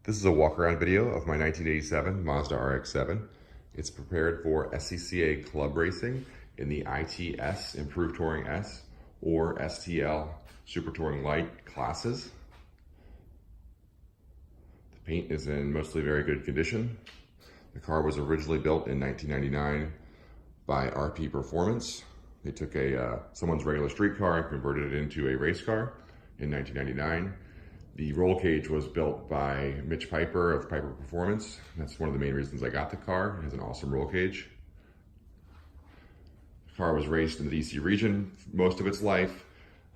This is a walk-around video of my 1987 Mazda RX-7. It's prepared for SCCA club racing in the ITS Improved Touring S or STL Super Touring Light classes. The paint is in mostly very good condition. The car was originally built in 1999 by RP Performance. They took someone's regular street car and converted it into a race car in 1999. The roll cage was built by Mitch Piper of Piper Performance. That's one of the main reasons I got the car. It has an awesome roll cage. The car was raced in the DC region most of its life.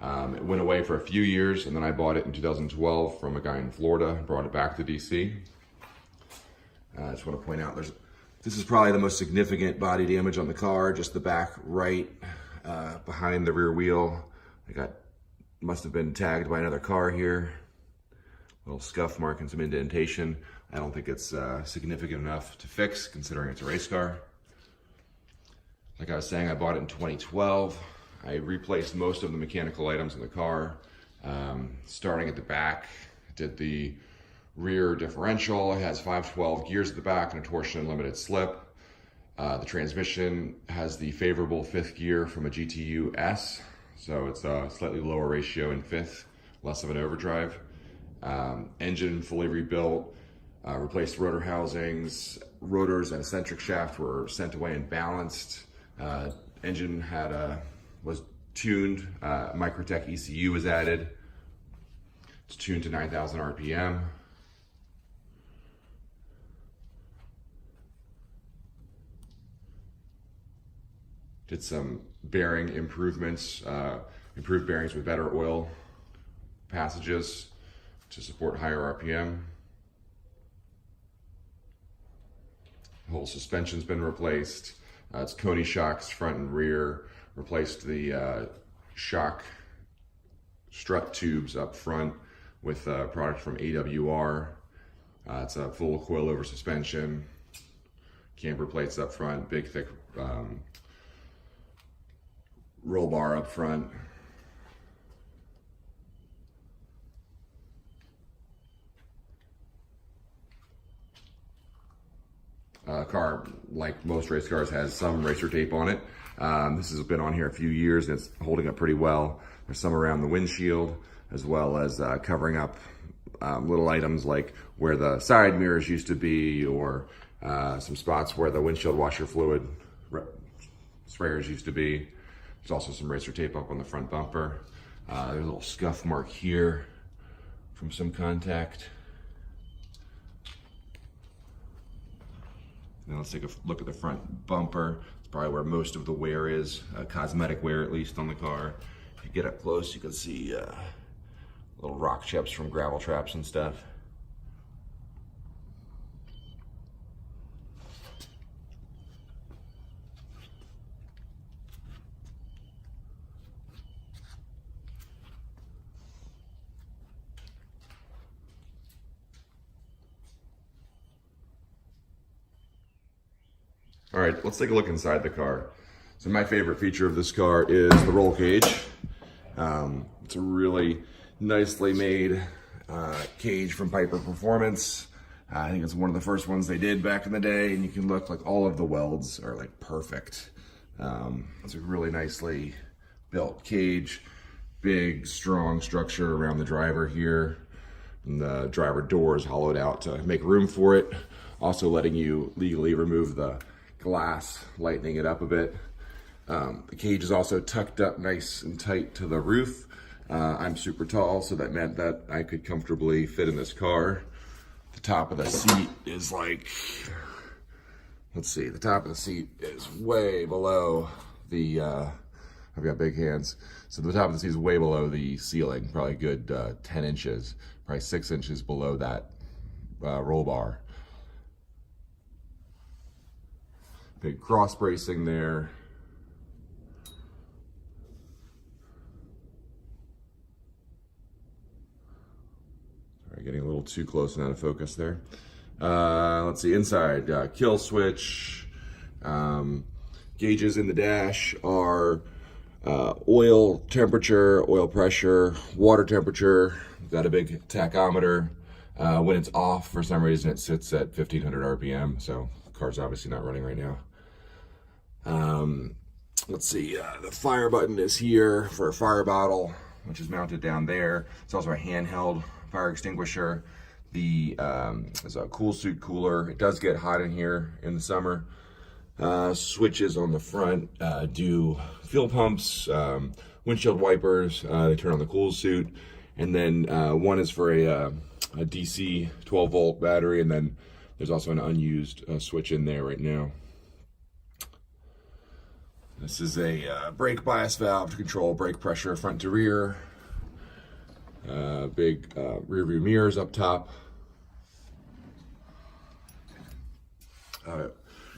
It went away for a few years, and then I bought it in 2012 from a guy in Florida and brought it back to DC. I just want to point out, this is probably the most significant body damage on the car, just the back right behind the rear wheel. Must have been tagged by another car here. Little scuff mark and some indentation. I don't think it's significant enough to fix considering it's a race car. Like I was saying, I bought it in 2012. I replaced most of the mechanical items in the car. Starting at the back, I did the rear differential. It has 512 gears at the back and a torsion and limited slip. The transmission has the favorable fifth gear from a GTU S, so it's a slightly lower ratio in fifth, less of an overdrive. Engine fully rebuilt, replaced rotor housings, rotors and eccentric shaft were sent away and balanced. Engine was tuned, Microtech ECU was added. It's tuned to 9,000 RPM. Did some bearing improvements, improved bearings with better oil passages to support higher RPM. The whole suspension's been replaced. It's Coney shocks front and rear. Replaced the shock strut tubes up front with a product from AWR. It's a full coilover suspension. Camber plates up front, big thick roll bar up front. Car, like most race cars, has some racer tape on it. This has been on here a few years and it's holding up pretty well. There's some around the windshield, as well as covering up little items like where the side mirrors used to be, or some spots where the windshield washer fluid sprayers used to be. There's also some racer tape up on the front bumper. There's a little scuff mark here from some contact. Now let's take a look at the front bumper. It's probably where most of the wear is, cosmetic wear at least on the car. If you get up close, you can see little rock chips from gravel traps and stuff. All right, let's take a look inside the car. So my favorite feature of this car is the roll cage. It's a really nicely made cage from Piper Performance. I think it's one of the first ones they did back in the day, and you can look like all of the welds are like perfect. It's a really nicely built cage, big, strong structure around the driver here. And the driver door is hollowed out to make room for it, also letting you legally remove the glass, lightening it up a bit. The cage is also tucked up nice and tight to the roof. I'm super tall, so that meant that I could comfortably fit in this car. The top of the seat is like, let's see, the top of the seat is way below the, I've got big hands. So the top of the seat is way below the ceiling, probably a good 10 inches, probably 6 inches below that roll bar. Big cross bracing there. Sorry, getting a little too close and out of focus there. Let's see, inside, kill switch. Gauges in the dash are oil temperature, oil pressure, water temperature. We've got a big tachometer, When it's off, for some reason, it sits at 1500 RPM, so the car's obviously not running right now. Let's see, the fire button is here for a fire bottle, which is mounted down there. It's also a handheld fire extinguisher. There's a cool suit cooler. It does get hot in here in the summer. Switches on the front do fuel pumps, windshield wipers. They turn on the cool suit, and then one is for a DC 12 volt battery, and then there's also an unused switch in there right now. This is a brake bias valve to control brake pressure front to rear. Big rear view mirrors up top.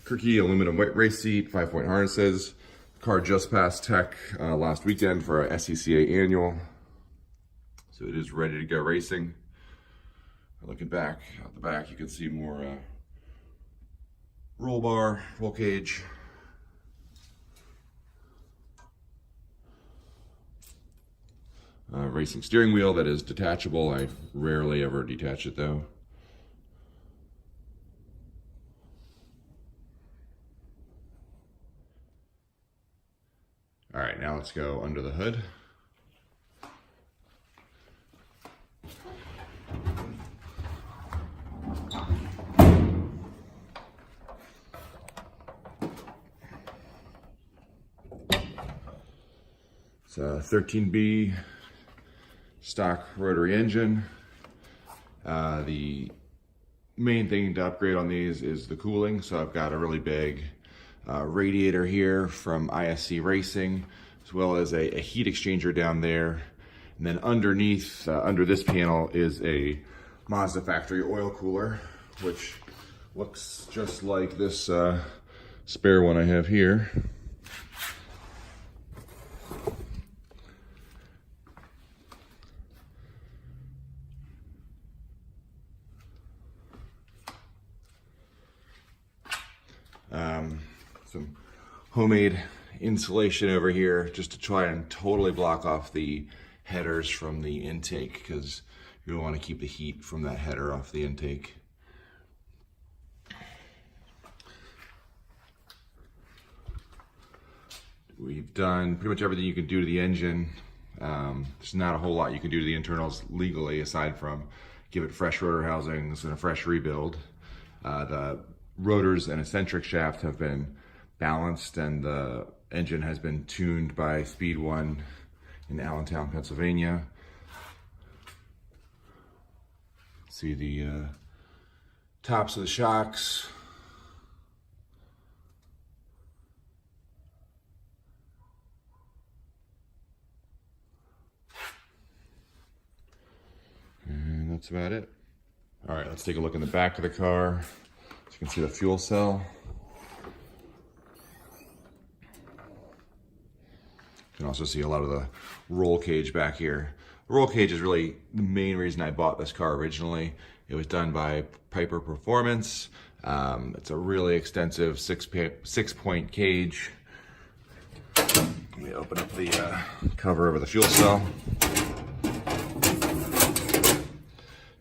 Kirky aluminum race seat, 5-point harnesses. The car just passed tech last weekend for a SCCA annual. So it is ready to go racing. Looking back, out the back, you can see more roll bar, roll cage. Racing steering wheel that is detachable. I rarely ever detach it though. All right, now let's go under the hood. It's a 13B stock rotary engine. The main thing to upgrade on these is the cooling. So I've got a really big radiator here from ISC Racing, as well as a heat exchanger down there. And then underneath, under this panel, is a Mazda factory oil cooler, which looks just like this spare one I have here. Some homemade insulation over here just to try and totally block off the headers from the intake, because you don't want to keep the heat from that header off the intake. We've done pretty much everything you can do to the engine. There's not a whole lot you can do to the internals legally aside from give it fresh rotor housings and a fresh rebuild. The rotors and eccentric shaft have been balanced, and the engine has been tuned by Speed 1 in Allentown, Pennsylvania. See the tops of the shocks. And that's about it. All right, let's take a look in the back of the car. So you can see the fuel cell. You can also see a lot of the roll cage back here. The roll cage is really the main reason I bought this car originally. It was done by Piper Performance. It's a really extensive six-point cage. Let me open up the cover over the fuel cell.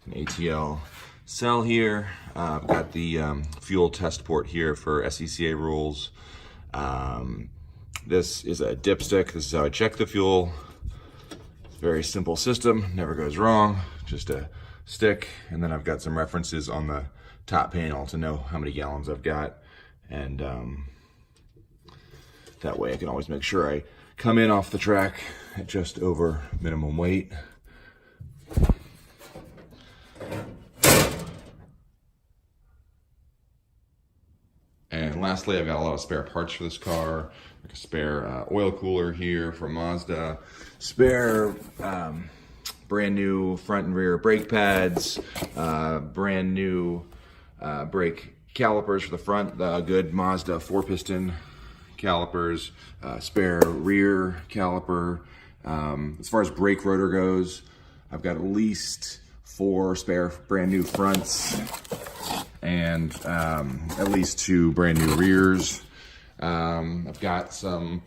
An ATL cell here. I've got the fuel test port here for SCCA rules. This is a dipstick. This is how I check the fuel. It's a very simple system, never goes wrong. Just a stick, and then I've got some references on the top panel to know how many gallons I've got, and that way I can always make sure I come in off the track at just over minimum weight. And lastly, I've got a lot of spare parts for this car, like a spare oil cooler here from Mazda, spare brand new front and rear brake pads, brand new brake calipers for the front, the good Mazda 4-piston calipers, spare rear caliper. As far as brake rotor goes, I've got at least 4 spare brand new fronts and at least 2 brand new rears. I've got some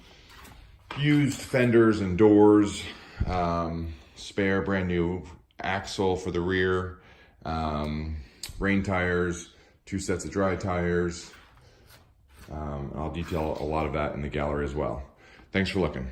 used fenders and doors, spare brand new axle for the rear, rain tires, 2 sets of dry tires. I'll detail a lot of that in the gallery as well. Thanks for looking.